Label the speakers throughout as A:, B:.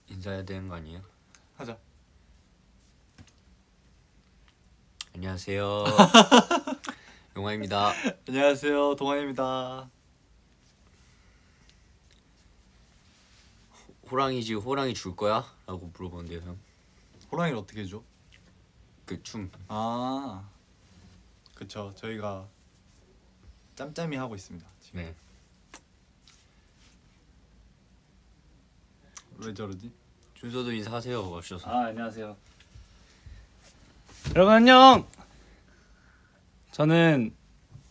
A: 인사해야 되는 거 아니에요?
B: 하자.
A: 안녕하세요. 용화입니다.
B: 안녕하세요, 동환입니다.
A: 호랑이지 호랑이 줄 거야? 라고 물어보는데요, 형.
B: 호랑이를 어떻게 줘?
A: 그 춤.
B: 아, 그쵸. 저희가 짬짬이 하고 있습니다 지금.
A: 네.
B: 왜 저러지?
A: 준서도 인사하세요. 오셔서.
C: 안녕하세요. 여러분 안녕. 저는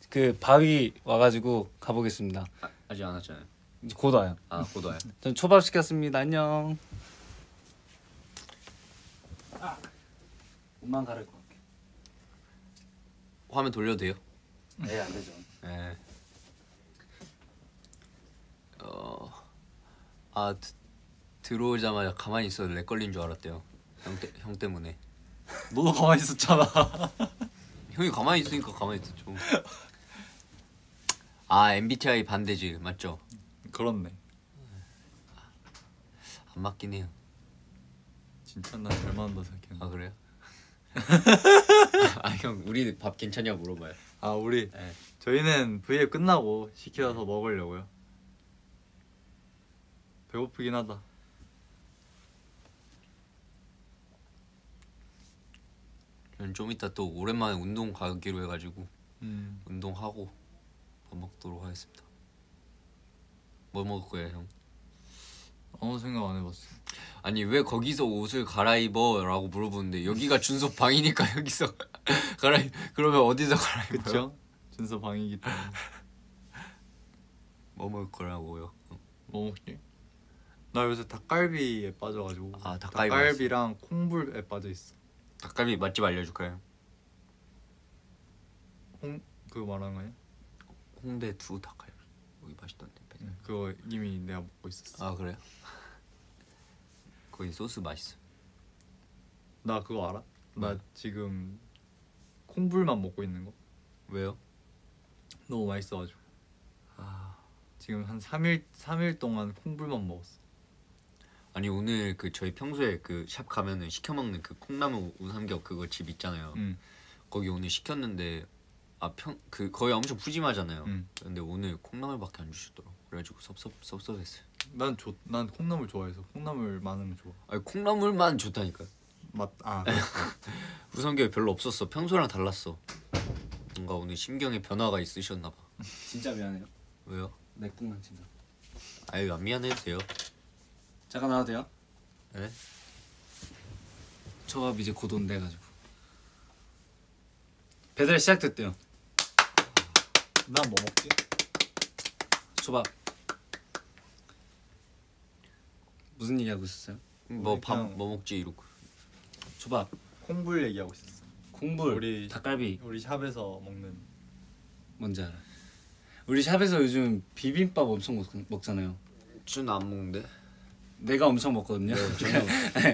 C: 그 바위 와가지고 가보겠습니다.
A: 아직 안 왔잖아요.
C: 이제 곧 와요.
A: 아, 곧 와요.
C: 전 초밥 시켰습니다. 안녕. 옷만 갈아입고 갈게.
A: 화면 돌려도 돼요?
C: 네, 안 되죠.
A: 네. 들어오자마자 가만히 있어도 렉 걸린 줄 알았대요. 형 때문에.
B: 너도 가만히 있었잖아.
A: 형이 가만히 있으니까 가만히 있었죠. 아, MBTI 반대지, 맞죠?
B: 그렇네.
A: 안 맞긴 해요.
B: 진짜 난 잘 맞는다 생각했는데.
A: 아, 그래요? 아, 형, 우리 밥 괜찮냐 물어봐요.
B: 아, 우리
A: 네.
B: 저희는 V앱 끝나고 시켜서 먹으려고요. 배고프긴 하다.
A: 저는 좀 이따 또 오랜만에 운동 가기로 해가지고 운동하고 밥 먹도록 하겠습니다. 뭐 먹을 거예요, 형?
B: 아무 생각 안 해봤어.
A: 아니, 왜 거기서 옷을 갈아입어? 라고 물어보는데 여기가 준서 방이니까 여기서 그러면 어디서 갈아입어요?
B: 그쵸? 준서 방이기 때문에.
A: 뭐 먹을 거라고요?
B: 뭐 먹지? 나 요새 닭갈비에 빠져가지고.
A: 아, 닭갈비
B: 닭갈비랑 콩불에 빠져있어.
A: 닭갈비 맛집 알려줄까요?
B: 그거 말하는 거야?
A: 홍대 두 닭갈비 여기 맛있던데.
B: 그거 이미 내가 먹고 있었어.
A: 아, 그래요? 거기 소스 맛있어.
B: 나 그거 알아? 나 지금 콩불만 먹고 있는 거.
A: 왜요?
B: 너무 맛있어가지고. 지금 한 3일 동안 콩불만 먹었어.
A: 아니, 오늘 그 저희 평소에 그 샵 가면은 시켜 먹는 그 콩나물 우삼겹 그거 집 있잖아요. 거기 오늘 시켰는데 그 거의 엄청 푸짐하잖아요. 근데 오늘 콩나물밖에 안 주시더라고. 그래가지고 섭섭했어요.
B: 난 콩나물 좋아해서 콩나물 많으면 좋아.
A: 아니, 콩나물만 좋다니까.
B: 아.
A: 우삼겹이 별로 없었어. 평소랑 달랐어. 뭔가 오늘 심경에 변화가 있으셨나 봐.
C: 진짜 미안해요.
A: 왜요?
C: 맥북만 진짜.
A: 아유, 안 미안해도 돼요.
C: 잠깐 나와도 돼요?
A: 네?
C: 초밥 이제 곧 온대 가지고. 배달 시작됐대요.
B: 난 뭐 먹지?
C: 초밥. 무슨 얘기하고 있었어요?
A: 뭐 밥
B: 그냥-
A: 뭐 먹지 이러고.
C: 초밥,
B: 콩불 얘기하고 있었어.
C: 콩불, 닭갈비.
B: 우리 샵에서 먹는.
C: 뭔지 알아? 우리 샵에서 요즘 비빔밥 엄청 먹잖아요.
A: 준 안 먹는데?
C: 내가 엄청 먹거든요.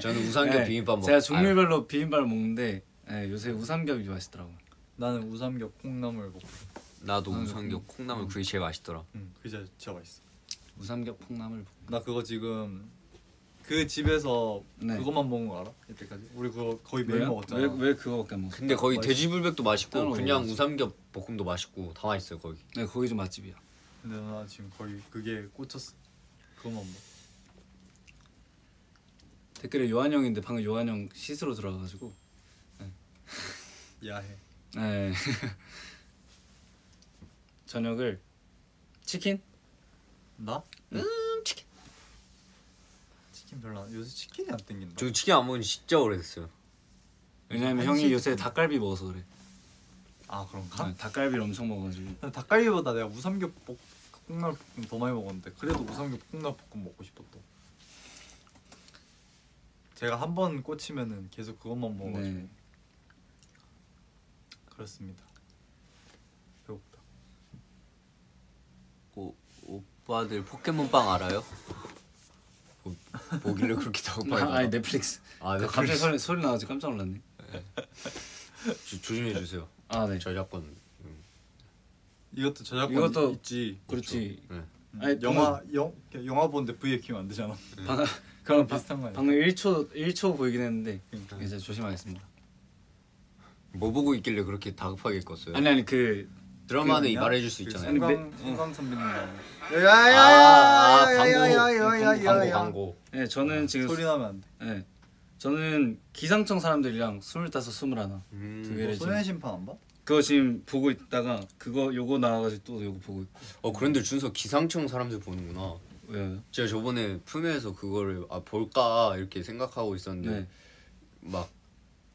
A: 저는 우삼겹
C: 네,
A: 비빔밥 먹.
C: 제가 종류별로 비빔밥을 먹는데 요새 우삼겹이 맛있더라고.
B: 나는 우삼겹 콩나물 먹고.
A: 나도 우삼겹 콩나물 그게 제일 맛있더라.
B: 그게 진짜 맛있어.
C: 우삼겹 콩나물.
B: 나 그거 지금 그 집에서
C: 네.
B: 그것만 먹은 거 알아? 이때까지? 우리 그거 거의 매일 먹었잖아.
C: 왜 그거밖에 안 먹어?
A: 근데 거기
B: 맛있어.
A: 돼지불백도 맛있고
C: 따로
A: 그냥
C: 먹어야지.
A: 우삼겹 볶음도 맛있고 다 맛있어요 거기.
C: 네, 거기 좀 맛집이야.
B: 근데 나 지금 거의 그게 꽂혔어. 그것만 먹어.
C: 댓글에 요한형인데 방금 요한형 씻으러 들어가가지고.
B: 야해.
C: 네. 저녁을 치킨?
B: 나?
A: 치킨.
B: 치킨 별로 안. 요새 치킨이 안 땡긴다.
A: 저 치킨 안 먹은 지 진짜 오래됐어요.
C: 왜냐면 형이 요새 닭갈비 먹어서 그래.
B: 아, 그런가?
C: 네, 닭갈비를 엄청 먹어가지고.
B: 근데 닭갈비보다 내가 우삼겹 콩나물 볶음 더 많이 먹었는데 그래도 우삼겹 콩나물 볶음 먹고 싶었어. 제가 한 번 꽂히면은 계속 그것만 먹어가지고.
C: 네.
B: 그렇습니다. 배고프다.
A: 오빠들 포켓몬빵 알아요? 보길래 그렇게 다고파요.
C: 아니 넷플릭스.
A: 아, 네.
C: 갑자기 소리 나가지고 깜짝 놀랐네.
A: 조심해 주세요.
C: 아 네.
A: 저작권.
B: 이것도 저작권
C: 이것도
B: 있지.
C: 그렇지.
A: 네.
C: 아니,
B: 영화 보는데 V에 키면 안 되잖아.
C: 그럼
B: 비슷한 거 아니야?
C: 방금 1초 보이긴 했는데
B: 그러니까.
C: 이제 조심하겠습니다.
A: 뭐 보고 있길래 그렇게 다급하게 껐어요?
C: 아니 그
A: 드라마 안에
B: 그거냐?
A: 말해줄 수 있잖아요.
C: 아니,
B: 송강 선배님 나오는.
A: 광고.
C: 네, 저는 지금
B: 소리 나면 안 돼.
C: 네, 저는 기상청 사람들이랑 25, 21 두 개를 지금
B: 소년 심판 안 봐?
C: 그거 지금 보고 있다가 요거 나와가지고 또 요거 보고 있고.
A: 그런데 준서 기상청 사람들 보는구나.
C: 왜요?
A: 제가 저번에 품에서 그거를 볼까 이렇게 생각하고 있었는데
C: 네.
A: 막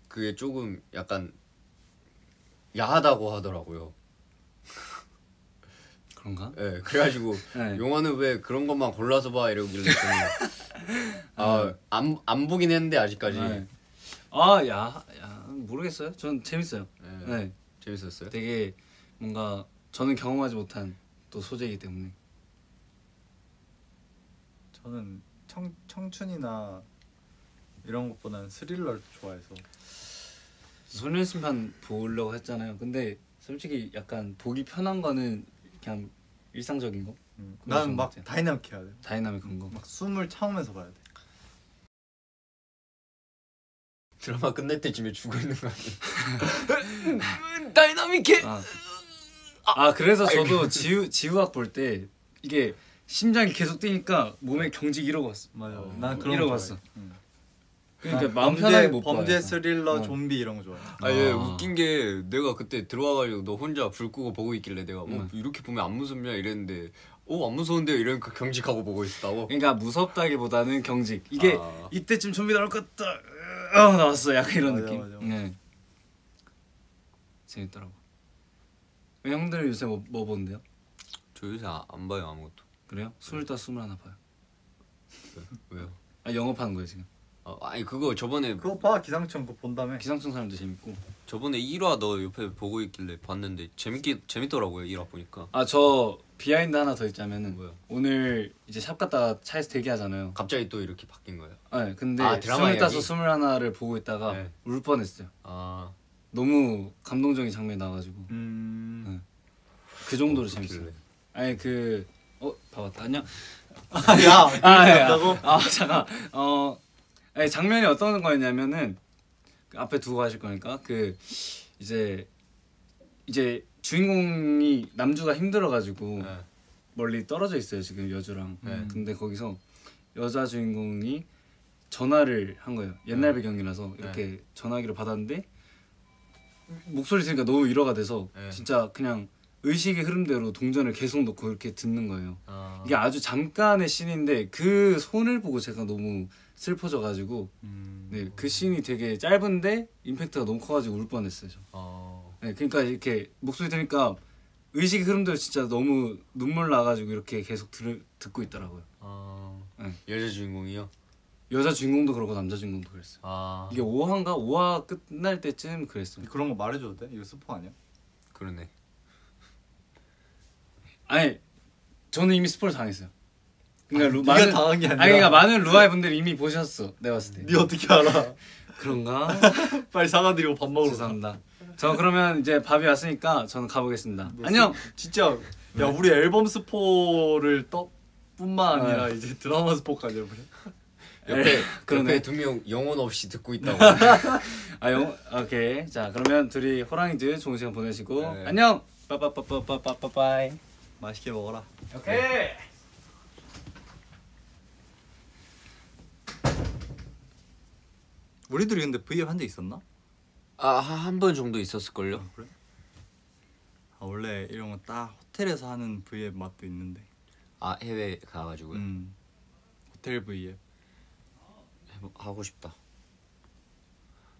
A: 그게 조금 약간 야하다고 하더라고요.
C: 그런가?
A: 네, 그래가지고
C: 네.
A: 영화는 왜 그런 것만 골라서 봐 이러길래 안 보긴 했는데 아직까지.
C: 네. 야 모르겠어요. 전 재밌어요. 네.
A: 재밌었어요?
C: 되게 뭔가 저는 경험하지 못한 또 소재이기 때문에.
B: 저는 청춘이나 이런 것보다는 스릴러를 좋아해서.
C: 소년심판 보려고 했잖아요. 근데 솔직히 약간 보기 편한 거는 그냥 일상적인 거.
B: 나는 막 다이나믹 해야 돼.
C: 다이나믹한 거.
B: 막 숨을 참으면서 봐야 돼.
A: 드라마 끝날 때쯤에 죽어 있는 거 아니야? 다이나믹해.
C: 그래서 저도 지우학 볼 때 이게 심장이 계속 뛰니까 몸에 경직 이러고 왔어.
B: 맞아. 난 그런
C: 이러고
B: 거
C: 왔어.
B: 좋아해.
C: 그러니까 마음 편하게 못
B: 범죄
C: 봐요.
B: 스릴러 좀비 이런 거 좋아해.
A: 얘 웃긴 게 내가 그때 들어와가지고 너 혼자 불 끄고 보고 있길래 내가 이렇게 보면 안 무섭냐 이랬는데 안 무서운데요 이러니까 경직하고 보고 있다고.
C: 그러니까 무섭다기보다는 경직. 이게 이때쯤 좀비 나올 것 같다. 나왔어. 약간 이런
B: 맞아,
C: 느낌.
B: 맞아.
C: 네. 재밌더라고. 형들 요새 뭐 보는데요?
A: 저 요새 안 봐요 아무것도.
C: 그래요? 25, 21 봐요.
A: 왜요?
C: 영업하는 거예요 지금.
A: 아니 그거 저번에
B: 그거 봐 기상청 그거 본다며.
C: 기상청 사람도 재밌고.
A: 저번에 1화 너 옆에 보고 있길래 봤는데 재밌더라고요 1화 보니까.
C: 저 비하인드 하나 더 있자면은
A: 뭐요?
C: 오늘 이제 샵 갔다가 차에서 대기하잖아요.
A: 갑자기 또 이렇게 바뀐 거예요?
C: 네, 근데
A: 드라마
C: 25,
A: 이야기?
C: 21를 보고 있다가
A: 네.
C: 울 뻔했어요. 너무 감동적인 장면이 나와가지고 그 정도로 재밌어요. 아니 봐봤다 안녕. 잠깐. 아니, 장면이 어떤 거였냐면은 앞에 두고 하실 거니까 이제 주인공이 남주가 힘들어가지고 멀리 떨어져 있어요 지금 여주랑. 근데 거기서 여자 주인공이 전화를 한 거예요. 옛날 배경이라서 이렇게 전화기를 받았는데 목소리 들으니까 너무 위로가 돼서 진짜 그냥 의식의 흐름대로 동전을 계속 넣고 이렇게 듣는 거예요. 이게 아주 잠깐의 씬인데 그 손을 보고 제가 너무 슬퍼져가지고 네, 그 씬이 되게 짧은데 임팩트가 너무 커가지고 울 뻔했어요. 네, 그러니까 이렇게 목소리 들으니까 의식의 흐름대로 진짜 너무 눈물 나가지고 이렇게 계속 듣고 있더라고요. 네.
A: 여자 주인공이요?
C: 여자 주인공도 그러고 남자 주인공도 그랬어요. 이게 5화인가? 5화 끝날 때쯤 그랬어요.
B: 그런 거 말해줘도 돼? 이거 스포 아니야?
A: 그러네.
C: 아니 저는 이미 스포를 당했어요. 그러니까
B: 네가 당한 게 아니라.
C: 그러니까 많은 루아이 분들이 이미 보셨어. 내가 봤을 때.
B: 네 어떻게 알아?
C: 그런가?
B: 빨리 사과드리고 밥 먹으러
C: 죄송합니다. 저 그러면 이제 밥이 왔으니까 저는 가보겠습니다. 안녕.
B: 진짜 야 우리 앨범 스포를 뿐만 아니라 이제 드라마 스포까지 해버려.
A: 옆에 두 명 영혼 없이 듣고 있다고.
C: 오케이. 자 그러면 둘이 호랑이들 좋은 시간 보내시고
A: 네.
C: 안녕. 빠빠빠빠빠빠빠이.
B: 맛있게 먹어라.
C: 오케이.
B: 우리들이 근데 V앱 한 적 있었나?
A: 한 번 정도 있었을걸요?
B: 그래? 원래 이런 거 딱 호텔에서 하는 V앱 맛도 있는데.
A: 해외 가가지고요?
B: 호텔 V앱
A: 하고 싶다.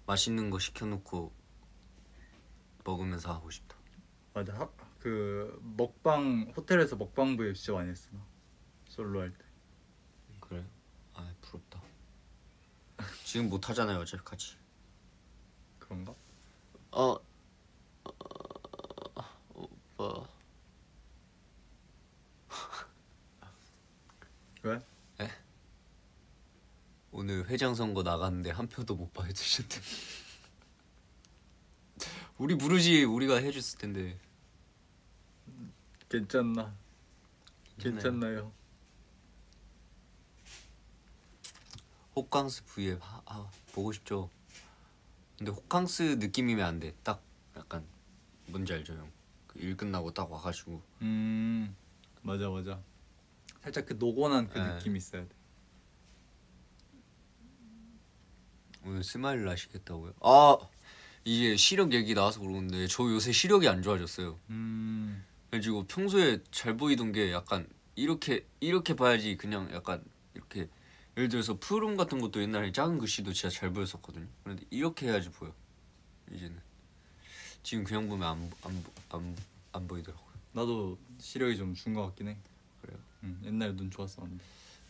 A: 맛있는 거 시켜놓고 먹으면서 하고 싶다.
B: 맞아. 그 먹방 호텔에서 먹방 V앱 진짜 많이 했어. 솔로 할 때.
A: 그래? 부럽다. 지금 못 하잖아요 어차피 같이.
B: 그런가?
A: 오빠.
B: 왜?
A: 에? 오늘 회장 선거 나갔는데 한 표도 못 받으셨대. 우리 부르지 우리가 해줬을 텐데.
B: 괜찮나? 괜찮나요?
A: 호캉스 V앱 보고 싶죠. 근데 호캉스 느낌이면 안 돼. 딱 약간 뭔지 알죠 형? 그 일 끝나고 딱 와가지고.
B: 맞아 맞아. 살짝 그 노곤한 그
A: 네.
B: 느낌이 있어야 돼.
A: 오늘 스마일 나시겠다고요? 아 이게 시력 얘기 나와서 그러는데 저 요새 시력이 안 좋아졌어요. 그래가지고 평소에 잘 보이던 게 약간 이렇게 봐야지 그냥 약간 이렇게 예를 들어서 푸름 같은 것도 옛날에 작은 글씨도 진짜 잘 보였었거든요. 그런데 이렇게 해야지 보여. 이제는 지금 그냥 보면 안 보이더라고요.
B: 나도 시력이 좀 준 것 같긴 해.
A: 그래요?
B: 옛날에 눈 좋았었는데.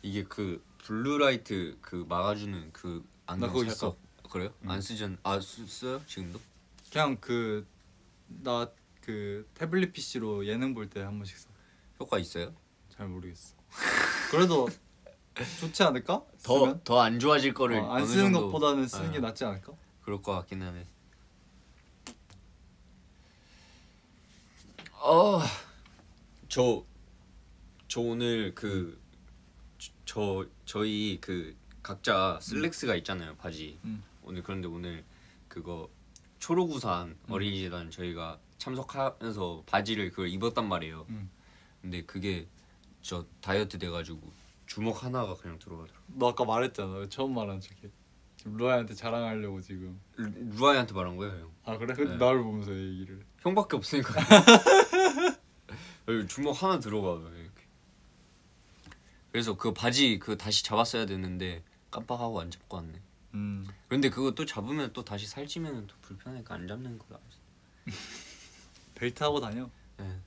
A: 이게 그 블루라이트 그 막아주는 그 안경
B: 그거
A: 살까?
B: 있어.
A: 그래요? 안 써요 지금도?
B: 그냥 나 태블릿 PC로 예능 볼 때 한 번씩 써.
A: 효과 있어요?
B: 잘 모르겠어. 그래도 좋지 않을까? 쓰면?
A: 더 안 좋아질 거를
B: 안
A: 어느
B: 쓰는
A: 정도-
B: 것보다는 쓰는 게 낫지 않을까?
A: 그럴 것 같긴 하네. 저 오늘 저희 그 각자 슬랙스가 있잖아요 바지. 오늘 그런데 오늘 그거 초록우산 어린이재단 저희가 참석하면서 바지를 그걸 입었단 말이에요. 근데 그게 저 다이어트 돼가지고 주먹 하나가 그냥 들어가더라고.
B: 너 아까 말했잖아. 처음 말한 척해. 지금 루아한테 자랑하려고 지금.
A: 루아이한테 말한 거예요 형.
B: 아 그래? 근데
A: 네.
B: 나를 보면서 얘기를.
A: 형밖에 없으니까. 여기 주먹 하나 들어가 이렇게. 그래서 그 바지 다시 잡았어야 되는데 깜빡하고 안 잡고 왔네. 근데 그거 또 잡으면 또 다시 살찌면 또 불편하니까 안 잡는 거다.
B: 벨트 하고 다녀.
A: 네.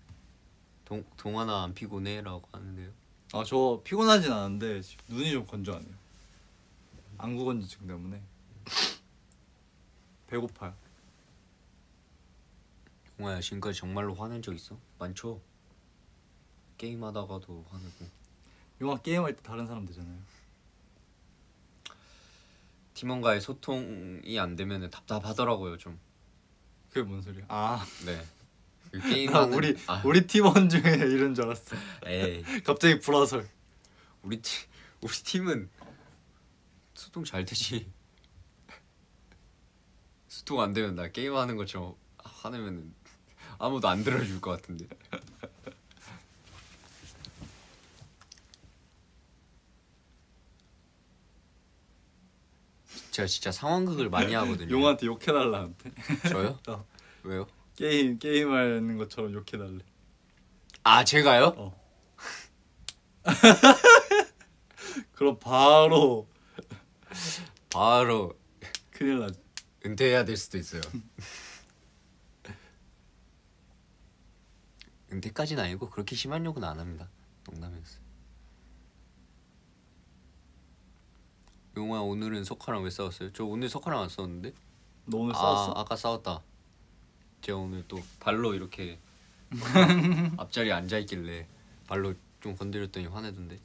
A: 동아나 안 피곤해라고 하는데요.
B: 아 저 피곤하진 않은데 지금 눈이 좀 건조하네요. 안구 건조증 때문에. 배고파요.
A: 동아야 지금까지 정말로 화낸 적 있어? 많죠? 게임하다가도 화내고.
B: 영화 게임할 때 다른 사람 되잖아요.
A: 팀원과의 소통이 안 되면 답답하더라고요 좀.
B: 그게 뭔 소리야? 아,
A: 네. 그
B: 나
A: 게임하는
B: 우리 팀원 중에 이런 줄 알았어.
A: 에이
B: 갑자기 불화설.
A: 우리 팀은 소통 잘 되지. 소통 안 되면 나 게임하는 것처럼 화내면 아무도 안 들어줄 것 같은데. 제가 진짜 상황극을 많이 하거든요.
B: 용한테 욕해달라는데.
A: 저요?
B: 어.
A: 왜요?
B: 게임하는 것처럼 욕해달래.
A: 아 제가요?
B: 어. 그럼 바로 큰일 나지.
A: 은퇴해야 될 수도 있어요. 은퇴까지는 아니고 그렇게 심한 욕은 안 합니다. 농담이었어요. 용아 오늘은 석화랑 왜 싸웠어요? 저 오늘 석화랑 안 싸웠는데?
B: 너 오늘 싸웠어?
A: 아까 싸웠다. 제가 오늘 또 발로 이렇게 앞자리에 앉아있길래 발로 좀 건드렸더니 화내던데.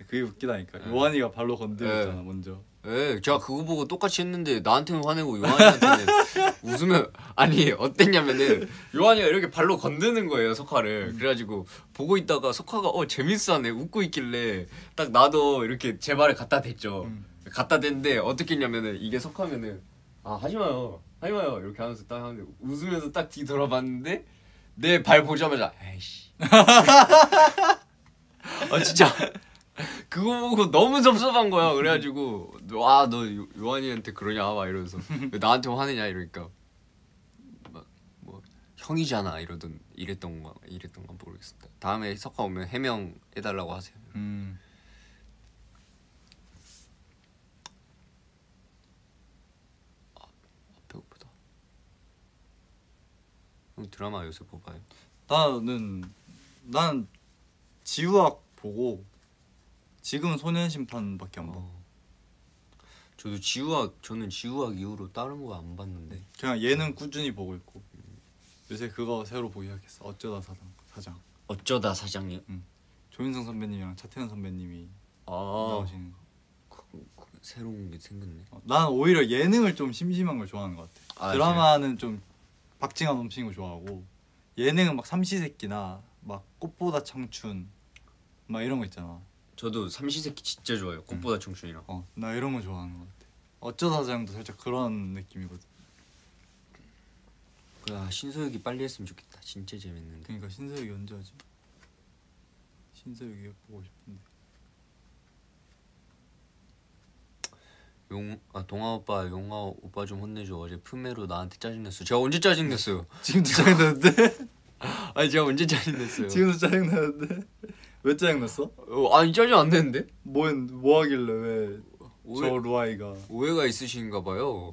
B: 그게 웃기다니까.
A: 네.
B: 요한이가 발로 건드렸잖아
A: 네.
B: 먼저.
A: 예, 제가 그거 보고 똑같이 했는데 나한테는 화내고 요한이한테는 웃으면 아니 어땠냐면은 요한이가 이렇게 발로 건드는 거예요 석화를. 그래가지고 보고 있다가 석화가 재밌어하네 웃고 있길래 딱 나도 이렇게 제 발을 갖다 댔죠. 갖다 댔는데 어떻게 했냐면은 이게 석화면은 하지마요 이렇게 하면서 딱 하는데 웃으면서 딱 뒤돌아봤는데 내 발 보자마자 에이씨 진짜 그거 보고 너무 섭섭한 거야. 그래가지고 너 요한이한테 그러냐 막 이러면서 왜 나한테 화내냐 이러니까 막 뭐 형이잖아 이랬던 거 모르겠습니다. 다음에 석화 오면 해명해달라고 하세요. 배고프다. 형 드라마 요새 뭐 봐요?
B: 난 지우학 보고 지금 소년심판밖에 안 봐.
A: 저는 지우학 이후로 다른 거 안 봤는데
B: 그냥 얘는 꾸준히 보고 있고 요새 그거 새로 보기 시작했어. 사장.
A: 어쩌다 사장님?
B: 조인성 선배님이랑 차태현 선배님이 나오시는 거.
A: 새로운 게 생겼네.
B: 난 오히려 예능을 좀 심심한 걸 좋아하는 것 같아. 드라마는 좀 박진감 넘치는 거 좋아하고 예능은 막 삼시세끼나 막 꽃보다 청춘 막 이런 거 있잖아.
A: 저도 삼시세끼 진짜 좋아요. 꽃보다 청춘이랑.
B: 나 이런 거 좋아하는 것 같아. 어쩌다 자영도 살짝 그런 느낌이거든.
A: 아 신서유기 빨리 했으면 좋겠다. 진짜 재밌는데.
B: 그러니까 신서유기 언제 하지? 신서유기 보고 싶은데.
A: 동아 오빠, 용아 오빠 좀 혼내줘. 어제 품에로 나한테 짜증냈어. 제가 언제 짜증냈어요?
B: 지금도 짜증나는데?
A: 아니 제가 언제 짜증냈어요?
B: 지금도 짜증나는데? 왜 짜증났어?
A: 아니 짜증 안 내는데?
B: 뭐 하길래 왜 저 루아이가
A: 오해가 있으신가 봐요.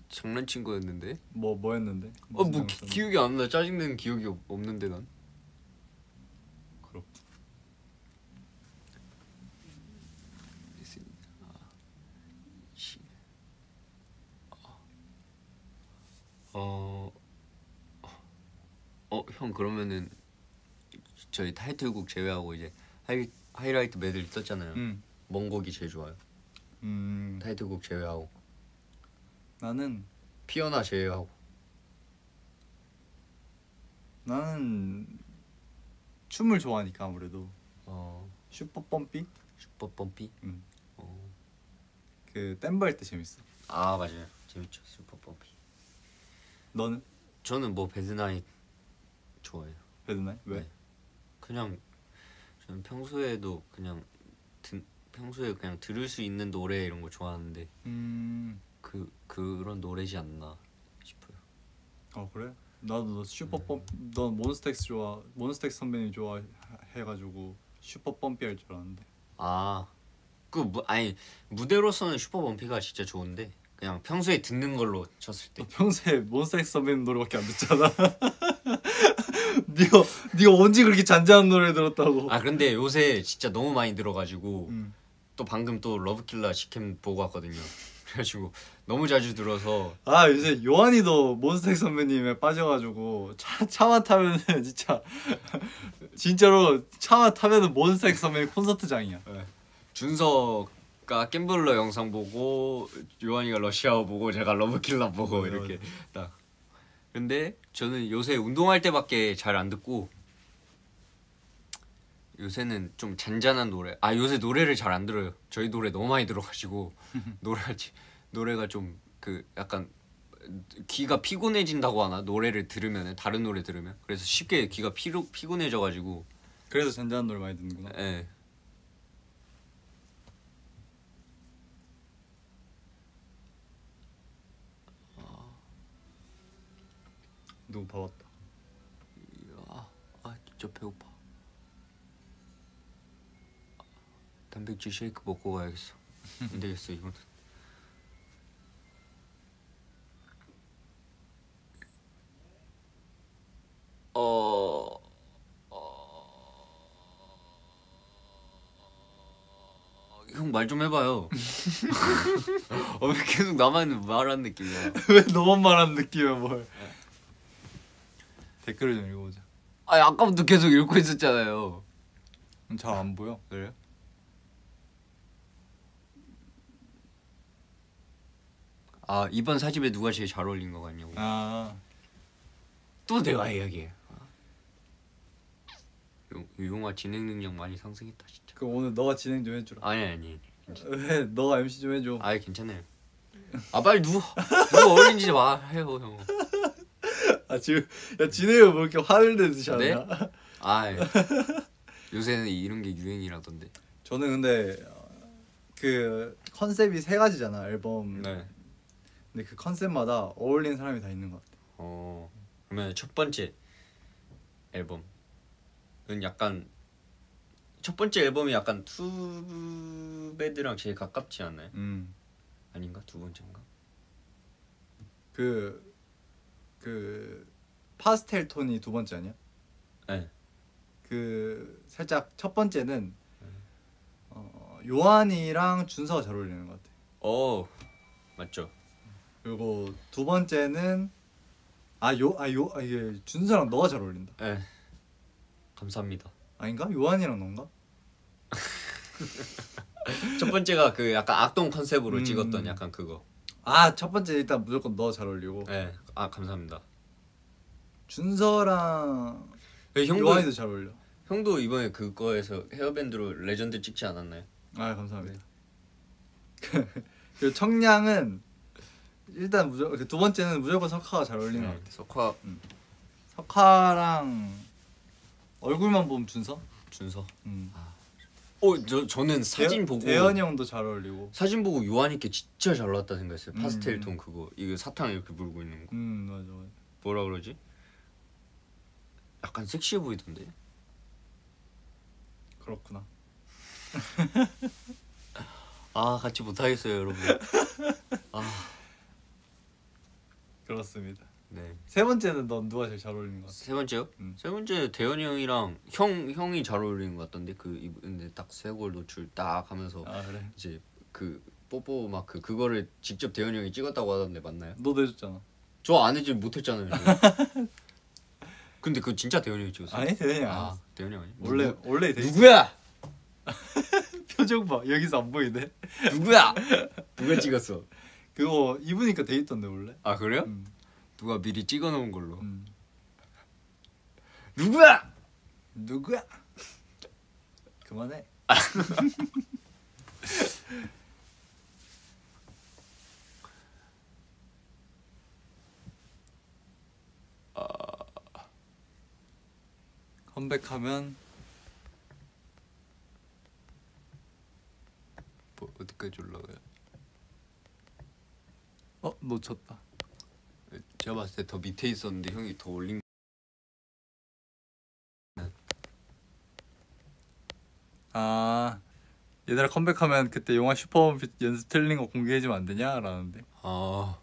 A: 장난친 거였는데?
B: 뭐 했는데?
A: 뭐 기억이 안 나. 짜증내는 기억이 없는데 난.
B: 그렇군.
A: 형 그러면은 저희 타이틀곡 제외하고 이제 하이라이트 메들리 떴잖아요. 뭔 곡이 제일 좋아요? 타이틀곡 제외하고.
B: 나는
A: 피어나 제외하고.
B: 나는 춤을 좋아하니까 아무래도 슈퍼 펌피?
A: 슈퍼 펌피?
B: 그 댄버 할 때 재밌어.
A: 아 맞아요. 재밌죠. 슈퍼 펌피.
B: 너는?
A: 저는 뭐 배드나잇 좋아해요.
B: 배드나잇? 왜?
A: 네. 그냥 저는 평소에도 그냥 평소에 그냥 들을 수 있는 노래 이런 거 좋아하는데 그런 노래지 않나 싶어요.
B: 그래? 나도 너 슈퍼 펌 넌 몬스타엑스 몬스타엑스 선배님 좋아해가지고 슈퍼 펌피 할 줄 알았는데.
A: 아니 무대로서는 슈퍼 범피가 진짜 좋은데 그냥 평소에 듣는 걸로 쳤을 때.
B: 너 평소에 몬스타엑스 선배님 노래밖에 안 듣잖아. 네가 언제 그렇게 잔잔한 노래 들었다고?
A: 근데 요새 진짜 너무 많이 들어가지고 또 방금 또 러브킬라 시캠 보고 왔거든요. 그래가지고 너무 자주 들어서.
B: 요새 요한이도 몬스타엑스 선배님에 빠져가지고 차만 타면은 진짜로 차만 타면은 몬스타엑스 선배님 콘서트장이야.
A: 네. 준서가 갬블러 영상 보고 요한이가 러시아어 보고 제가 러브킬라 보고 이렇게 딱. 근데 저는 요새 운동할 때밖에 잘 안 듣고 요새는 좀 잔잔한 노래. 요새 노래를 잘 안 들어요. 저희 노래 너무 많이 들어가지고 노래가 좀 그 약간 귀가 피곤해진다고 하나? 노래를 들으면 다른 노래 들으면 그래서 쉽게 귀가 피곤해져가지고.
B: 그래서 잔잔한 노래 많이 듣는구나.
A: 네.
B: 누구 봐봤다.
A: 진짜 배고파. 단백질 쉐이크 먹고 가야겠어. 안 되겠어 이거는. 형 말 좀 해봐요. 왜 계속 나만 말하는 느낌이야?
B: 왜 너만 말하는 느낌이야 뭘? 댓글을 좀 읽어보자.
A: 아까부터 계속 읽고 있었잖아요.
B: 잘 안 보여.
A: 그래요? 이번 사집에 누가 제일 잘 어울린 것 같냐고. 또 내가 이야기해. 유용아 진행 능력 많이 상승했다 진짜.
B: 그럼 오늘 너가 진행 좀 해주라.
A: 아니.
B: 왜 너가 MC 좀 해줘.
A: 괜찮아요. 빨리 누가 어울린지 말해요 형.
B: 지금 진행을 뭐 이렇게 화를 내듯이 하냐?
A: 네? 요새는 이런 게 유행이라던데.
B: 저는 근데 그 컨셉이 3가지잖아 앨범.
A: 네.
B: 근데 그 컨셉마다 어울리는 사람이 다 있는 것 같아.
A: 그러면 첫 번째 앨범은 약간 첫 번째 앨범이 약간 투배드랑 제일 가깝지 않나요? 아닌가? 두 번째인가?
B: 그 파스텔 톤이 두 번째 아니야?
A: 네.
B: 그 살짝 첫 번째는 요한이랑 준서가 잘 어울리는 것 같아.
A: 맞죠.
B: 그리고 두 번째는 이게 준서랑 너가 잘 어울린다.
A: 네. 감사합니다.
B: 아닌가? 요한이랑 넌가?
A: 첫 번째가 그 약간 악동 컨셉으로 찍었던 약간 그거.
B: 첫 번째 일단 무조건 너 잘 어울리고.
A: 네. 감사합니다.
B: 준서랑 요한이도 잘 어울려.
A: 형도 이번에 그거에서 헤어밴드로 레전드 찍지 않았나요?
B: 아 감사합니다. 그 청량은 일단 두 번째는 무조건 석화가 잘 어울리는 것 같아.
A: 석화.
B: 석화랑 얼굴만 보면 준서?
A: 저는 사진 보고
B: 대현이 형도 잘 어울리고.
A: 사진 보고 요한이께 진짜 잘 나왔다 생각했어요. 파스텔 톤 그거 이거 사탕 이렇게 물고 있는 거.
B: 맞아.
A: 뭐라 그러지? 약간 섹시해 보이던데.
B: 그렇구나.
A: 아 같이 못하겠어요 여러분.
B: 그렇습니다.
A: 네.
B: 세 번째는 넌 누가 제일 잘 어울리는 것 같아?
A: 세 번째요? 세 번째 대현이 형이랑 형이 잘 어울리는 것 같던데 근데 딱 쇄골 노출 딱 하면서
B: 그래?
A: 이제 그 뽀뽀 막 그거를 직접 대현이 형이 찍었다고 하던데 맞나요?
B: 너도 해줬잖아.
A: 저 안 해지 못했잖아요. 근데 그거 진짜 대현이 형이 찍었어요?
B: 아니 대현이 아니야.
A: 대현이 형 아니야?
B: 원래
A: 누구야?
B: 표정 봐. 여기서 안 보이네.
A: 누구야? 누가 찍었어?
B: 그거 입으니까 돼 있던데 원래.
A: 아 그래요? 누가 미리 찍어놓은 걸로.
B: 누구야? 그만해. 컴백하면
A: 뭐 어디까지 올라가요?
B: 놓쳤다.
A: 제가 봤을 때 더 밑에 있었는데 형이 더 올린.
B: 얘들아 컴백하면 그때 영화 슈퍼원핏 연습 틀린 거 공개해주면 안 되냐? 라는데. 뭐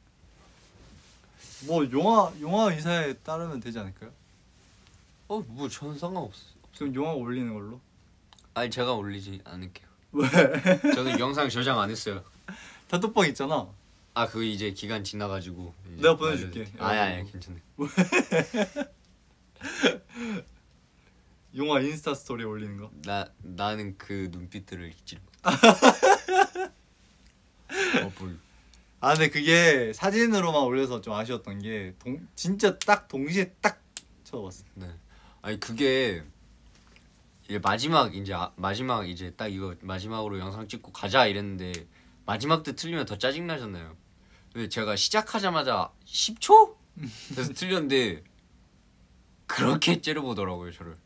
B: 영화 의사에 따르면 되지 않을까요?
A: 뭐 저는 상관없어.
B: 그럼 영화 올리는 걸로?
A: 아니 제가 올리지 않을게요.
B: 왜?
A: 저는 영상 저장 안 했어요.
B: 단톡방 있잖아.
A: 그거 이제 기간 지나가지고 이제
B: 내가 보내줄게.
A: 아야 괜찮네.
B: 영화 인스타 스토리 올리는 거.
A: 나는 그 눈빛들을 잊지.
B: 근데 그게 사진으로만 올려서 좀 아쉬웠던 게 진짜 딱 동시에 딱 쳐다봤어.
A: 네. 아니 그게 이제 마지막 이제 딱 이거 마지막으로 영상 찍고 가자 이랬는데 마지막 때 틀리면 더 짜증 나잖아요. 근데 제가 시작하자마자 10초? 그래서 틀렸는데 그렇게 째려보더라고요 저를.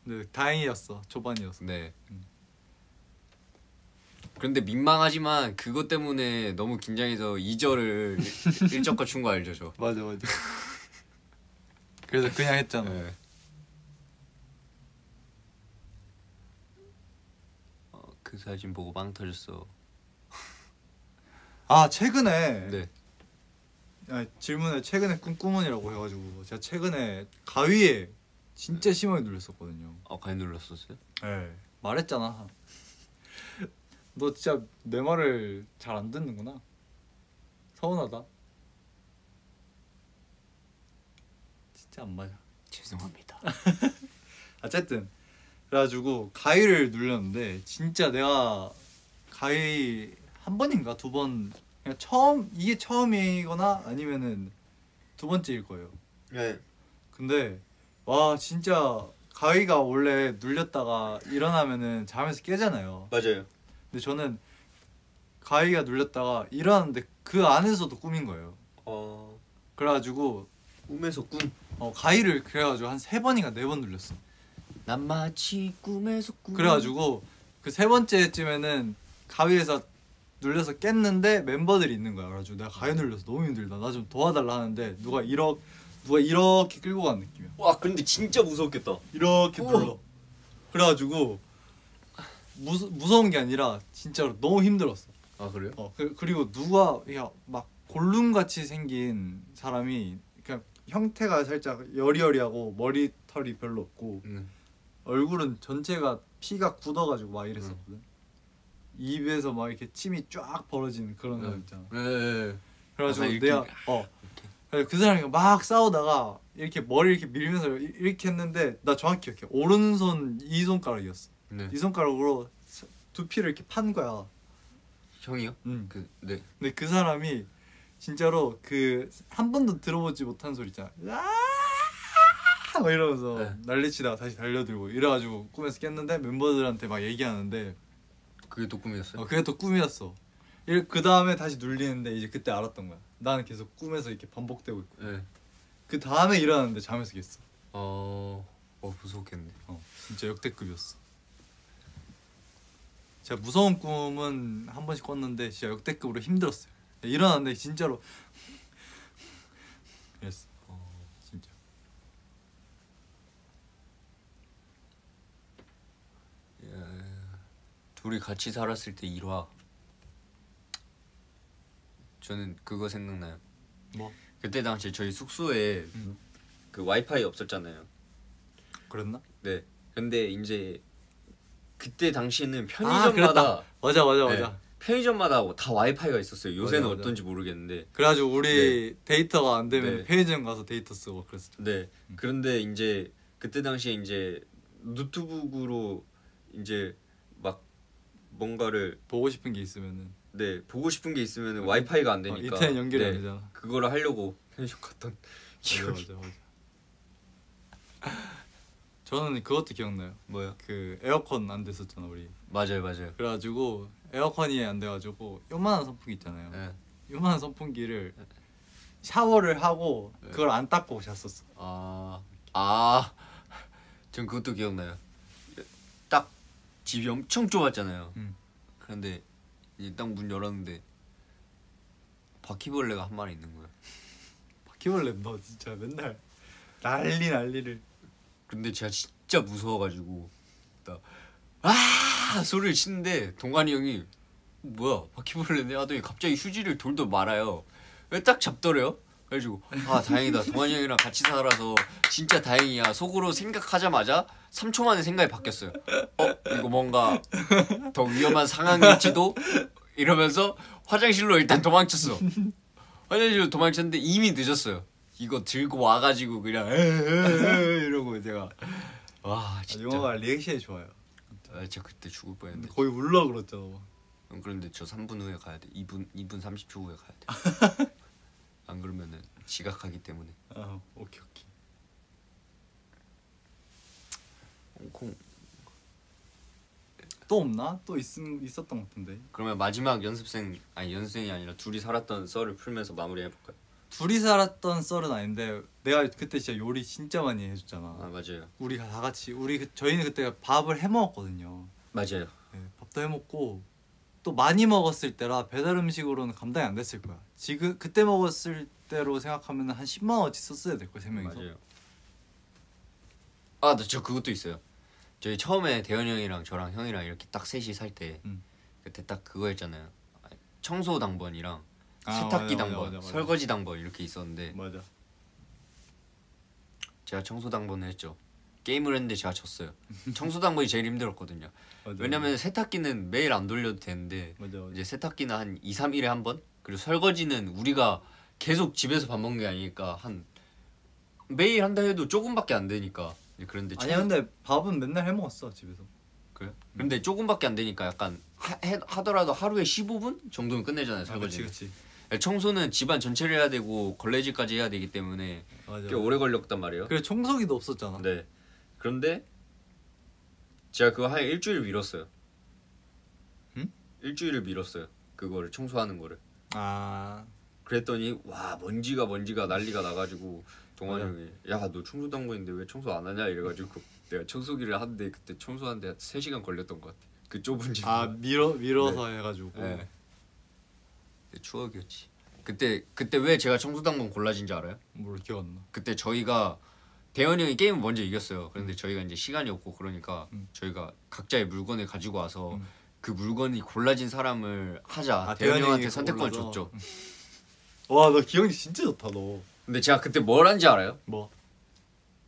B: 네, 다행이었어. 초반이었어.
A: 네. 그런데 민망하지만 그것 때문에 너무 긴장해서 2절을 일적과 춘 거 알죠 저?
B: 맞아. 그래서 그냥 했잖아.
A: 네. 그 사진 보고 빵 터졌어.
B: 최근에
A: 네.
B: 질문에 최근에 꿈꾸문이라고 해가지고 제가 최근에 가위에 진짜 심하게 눌렸었거든요.
A: 가위 눌렀었어요?
B: 네. 말했잖아. 너 진짜 내 말을 잘 안 듣는구나. 서운하다. 진짜 안 맞아.
A: 죄송합니다.
B: 어쨌든 그래가지고 가위를 눌렸는데 진짜 내가 가위 한 번인가 두 번 그냥 이게 처음이거나 아니면은 두 번째일 거예요.
A: 네.
B: 근데 와 진짜 가위가 원래 눌렸다가 일어나면은 잠에서 깨잖아요.
A: 맞아요.
B: 근데 저는 가위가 눌렸다가 일어났는데 그 안에서도 꿈인 거예요. 그래가지고
A: 꿈에서 꿈.
B: 가위를 그래가지고 한 3번인가 4번 눌렸어.
A: 난 마치 꿈에서 꿈.
B: 그래가지고 그 3번째쯤에는 가위에서 눌려서 깼는데 멤버들이 있는 거야. 그래가지고 내가 가위 눌려서 너무 힘들다. 나 좀 도와달라 하는데 누가 이렇게 끌고 간 느낌이야.
A: 와 근데 진짜 무섭겠다.
B: 이렇게 눌러. 그래가지고 무서운 게 아니라 진짜로 너무 힘들었어.
A: 그래요?
B: 그리고 누가 막 골룸같이 생긴 사람이 그냥 형태가 살짝 여리여리하고 머리털이 별로 없고 얼굴은 전체가 피가 굳어가지고 막 이랬었거든. 입에서 막 이렇게 침이 쫙 벌어지는 그런 사람 있잖아.
A: 네.
B: 그래가지고
A: 이렇게,
B: 내가 그 사람이 막 싸우다가 이렇게 머리 이렇게 밀면서 이렇게 했는데 나 정확히 기억해. 오른손 이 손가락이었어.
A: 네.
B: 이 손가락으로 두피를 이렇게 판 거야.
A: 형이요?
B: 응.
A: 네.
B: 근데 그 사람이 진짜로 그 한 번도 들어보지 못한 소리 있잖아. 막 이러면서
A: 네.
B: 난리치다가 다시 달려들고 이래가지고 꿈에서 깼는데 멤버들한테 막 얘기하는데
A: 그게 또 꿈이었어요?
B: 그게 또 꿈이었어. 그 다음에 다시 눌리는데 이제 그때 알았던 거야. 나는 계속 꿈에서 이렇게 반복되고 있고.
A: 네.
B: 그 다음에 일어났는데 잠에서 깼어.
A: 무섭겠네.
B: 진짜 역대급이었어. 제가 무서운 꿈은 한 번씩 꿨는데 진짜 역대급으로 힘들었어요. 일어났는데 진짜로 이랬어. 진짜.
A: 둘이 같이 살았을 때 일화. 저는 그거 생각나요.
B: 뭐?
A: 그때 당시 저희 숙소에 그 와이파이 없었잖아요.
B: 그랬나?
A: 네. 근데 이제 그때 당시에는
B: 그랬다.
A: 편의점마다
B: 맞아.
A: 편의점마다 다 와이파이가 있었어요. 요새는
B: 맞아.
A: 어떤지 모르겠는데.
B: 그래가지고 우리 데이터가 안 되면
A: 네.
B: 편의점 가서 데이터 쓰고 그랬었죠.
A: 네. 그런데 이제 그때 당시에 이제 노트북으로 이제 막 뭔가를
B: 보고 싶은 게 있으면은
A: 보고 싶은 게 있으면 와이파이가 안 되니까
B: 인터넷 연결이 안 되잖아.
A: 그거를 하려고 편의점 갔던 기억이.
B: 맞아. 저는 그것도 기억나요.
A: 뭐요?
B: 그 에어컨 안 됐었잖아 우리.
A: 맞아요.
B: 그래가지고 에어컨이 안 돼가지고 요만한 선풍기 있잖아요.
A: 네.
B: 요만한 선풍기를 샤워를 하고 그걸 안 닦고 잤었어.
A: 전 그것도 기억나요. 딱 집이 엄청 좁았잖아요. 그런데 이제 딱 문 열었는데 바퀴벌레가 한 마리 있는 거야.
B: 바퀴벌레 너 진짜 맨날 난리를.
A: 근데 제가 진짜 무서워가지고 소리를 치는데 동관이 형이 뭐야 바퀴벌레네 하더니 갑자기 휴지를 돌돌 말아요. 왜 딱 잡더래요? 그래가지고 다행이다. 동관이 형이랑 같이 살아서 진짜 다행이야. 속으로 생각하자마자 3초 만에 생각이 바뀌었어요. 이거 뭔가 더 위험한 상황일지도 이러면서 화장실로 일단 도망쳤어. 화장실로 도망쳤는데 이미 늦었어요. 이거 들고 와가지고 그냥 이러고 제가 진짜
B: 영화가 리액션이 좋아요.
A: 진짜 그때 죽을 뻔했는데.
B: 거의 울라 그랬잖아.
A: 그런데 저 3분 후에 가야 돼. 2분 30초 후에 가야 돼. 안 그러면은 지각하기 때문에.
B: 오케이.
A: 홍콩.
B: 또 없나? 또 있었던 것 같은데.
A: 그러면 마지막 연습생이 아니라 둘이 살았던 썰을 풀면서 마무리 해볼까요?
B: 둘이 살았던 썰은 아닌데 내가 그때 진짜 요리 진짜 많이 해줬잖아.
A: 맞아요.
B: 우리가 다 같이 저희는 그때 밥을 해 먹었거든요.
A: 맞아요.
B: 네, 밥도 해 먹고 또 많이 먹었을 때라 배달 음식으로는 감당이 안 됐을 거야. 지금 그때 먹었을 때로 생각하면 한 10만 원어치 썼어야 될 거야, 세 명이서.
A: 맞아요. 저 그것도 있어요. 저희 처음에 대현이 형이랑 저랑 형이랑 이렇게 딱 셋이 살 때 그때 딱 그거 했잖아요. 청소 당번이랑 세탁기 당번,
B: 맞아.
A: 설거지 당번 이렇게 있었는데
B: 맞아.
A: 제가 청소 당번을 했죠. 게임을 했는데 제가 졌어요. 청소 당번이 제일 힘들었거든요. 왜냐면 세탁기는 매일 안 돌려도 되는데 이제 세탁기는 한 2, 3일에 한 번? 그리고 설거지는 우리가 계속 집에서 밥 먹는 게 아니니까 한 매일 한다 해도 조금밖에 안 되니까. 그런데
B: 아니야, 근데 밥은 맨날 해 먹었어 집에서.
A: 그래? 근데 조금밖에 안 되니까 약간 하더라도 하루에 15분 정도는 끝내잖아요, 설거지.
B: 그렇지.
A: 청소는 집안 전체를 해야 되고 걸레질까지 해야 되기 때문에 꽤 오래 걸렸단 말이에요.
B: 그래, 청소기도 없었잖아.
A: 네. 그런데 제가 그거 한 일주일 미뤘어요.
B: 응?
A: 일주일을 미뤘어요. 그거를 청소하는 거를. 그랬더니 와 먼지가 난리가 나가지고 동환이 형이 야 너 청소 당번인데 왜 청소 안 하냐 이래가지고 내가 청소기를 하는데 그때 청소하는데 한 3시간 걸렸던 것 같아. 그 좁은 집.
B: 밀어서 해가지고.
A: 네. 추억이었지. 그때 왜 제가 청소 당번 골라진 줄 알아요?
B: 뭘 기억 안 나.
A: 그때 저희가 대현이 형이 게임을 먼저 이겼어요. 그런데 저희가 이제 시간이 없고 그러니까 저희가 각자의 물건을 가지고 와서 그 물건이 골라진 사람을 하자. 대현이 형한테 선택권을 줬죠.
B: 와, 너 기억이 진짜 좋다 너.
A: 근데 제가 그때 뭘 한지 알아요?
B: 뭐?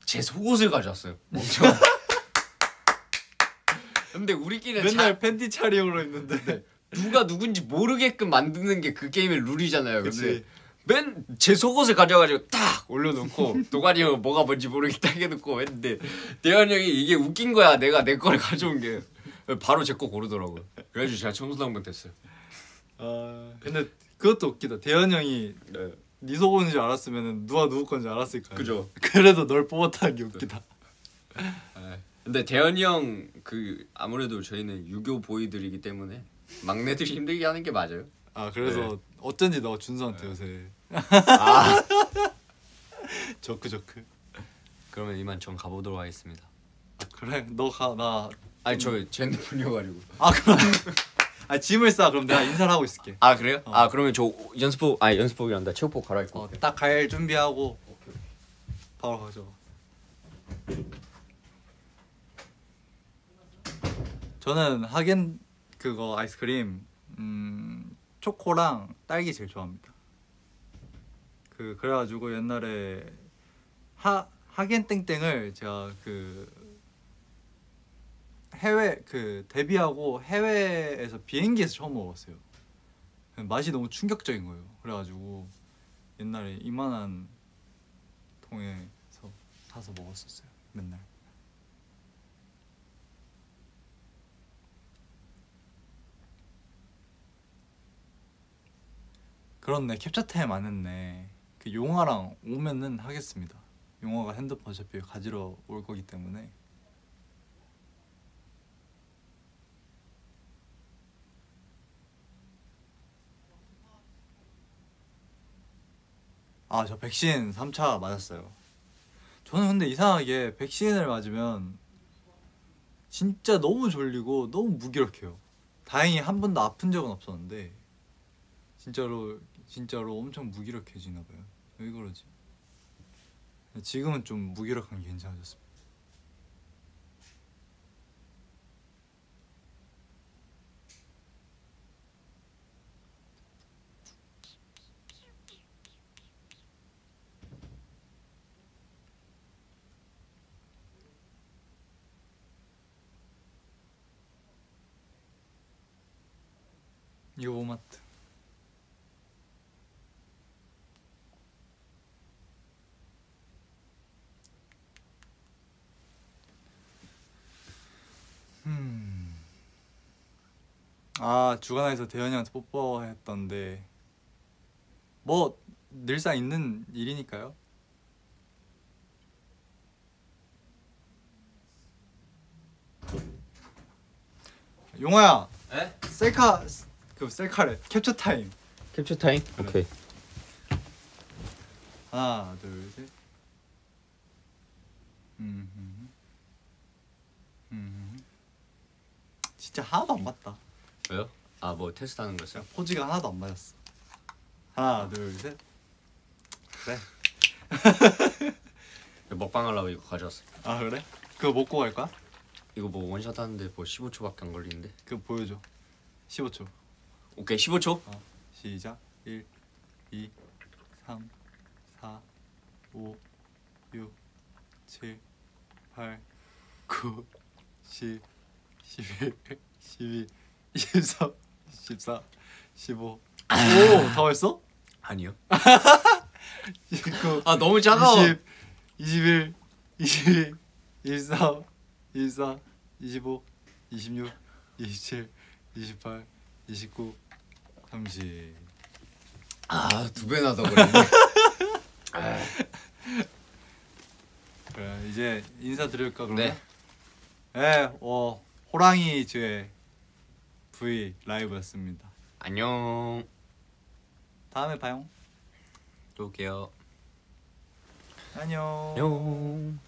A: 제 속옷을 가져왔어요. 엄청. 근데 우리끼리는
B: 맨날 팬티 차림으로 있는데
A: 누가 누군지 모르게끔 만드는 게 그 게임의 룰이잖아요.
B: 그치.
A: 근데 제 속옷을 가져가지고 딱 올려놓고 도가니 형은 뭐가 뭔지 모르게 딱 해놓고 했는데 대현이 형이 이게 웃긴 거야. 내가 내 거를 가져온 게 바로 제 거 고르더라고요. 그래가지고 제가 청소당번 됐어요.
B: 근데 그것도 웃기다. 대현 형이 네 속옷인 줄 알았으면 누가 누구 건지 알았을 거야.
A: 그죠.
B: 그래도 널 뽑았다는 게 웃기다.
A: 근데 대현이 형 그 아무래도 저희는 유교 보이들이기 때문에 막내들이 힘들게 하는 게 맞아요.
B: 아 그래서
A: 네.
B: 어쩐지 너 준서한테 요새
A: 아
B: 조크.
A: 그러면 이만 전 가보도록 하겠습니다.
B: 아 그래 너 가 나.
A: 아니 저 제 핸드폰이어가지고.
B: 아 그럼 아 짐을 싸 그럼 내가 인사를 하고 있을게.
A: 아 그래요? 아 그러면 저 연습복이란다 체육복 갈아입고.
B: 딱 갈 준비하고 바로 가죠. 저는 하겐 그거 아이스크림 초코랑 딸기 제일 좋아합니다. 그래가지고 옛날에 하겐 땡땡을 제가 해외 데뷔하고 해외에서 비행기에서 처음 먹었어요. 맛이 너무 충격적인 거예요. 그래가지고 옛날에 이만한 통에서 사서 먹었었어요. 맨날. 그렇네. 캡처 타임 안 했네. 용화랑 오면은 하겠습니다. 용화가 핸드폰 어차피 가지러 올 거기 때문에. 아, 저 백신 3차 맞았어요. 저는 근데 이상하게 백신을 맞으면 진짜 너무 졸리고 너무 무기력해요. 다행히 한 번도 아픈 적은 없었는데 진짜로 엄청 무기력해지나 봐요. 왜 그러지? 지금은 좀 무기력한 게 괜찮아졌습니다. 이거 모마트. 아 주간에서 대현이한테 뽀뽀했던데 뭐 늘상 있는 일이니까요. 용화야.
A: 에?
B: 셀카래. 캡처 타임.
A: 캡처 타임?
B: 그래.
A: 오케이.
B: 하나 둘 셋. 진짜 하나도 안 맞다.
A: 왜요? 아 뭐 테스트하는 거였어요?
B: 포즈가 하나도 안 맞았어. 하나 둘 셋. 그래.
A: 먹방 하려고 이거 가져왔어.
B: 아 그래? 그거 먹고 갈 거야?
A: 이거 뭐 원샷 하는데 뭐 15초밖에 안 걸리는데.
B: 그거 보여줘. 15초.
A: 오케이 15초.
B: 시작. 1, 2, 3, 4, 5, 6, 7, 8, 9, 10, 11, 12, 13, 14, 15. 오, 다 했어?
A: 아니요.
B: 19,
A: 아 너무 작아.
B: 20, 21, 22, 23, 24, 25, 26, 27, 28, 29, 30.
A: 아 2배나 더 걸리네.
B: 그래 이제 인사드릴까 그러면?
A: 네.
B: 네, 호랑이 즈의 V 라이브였습니다.
A: 안녕.
B: 다음에 봐요.
A: 또 올게요.
B: 안녕.
A: 안녕.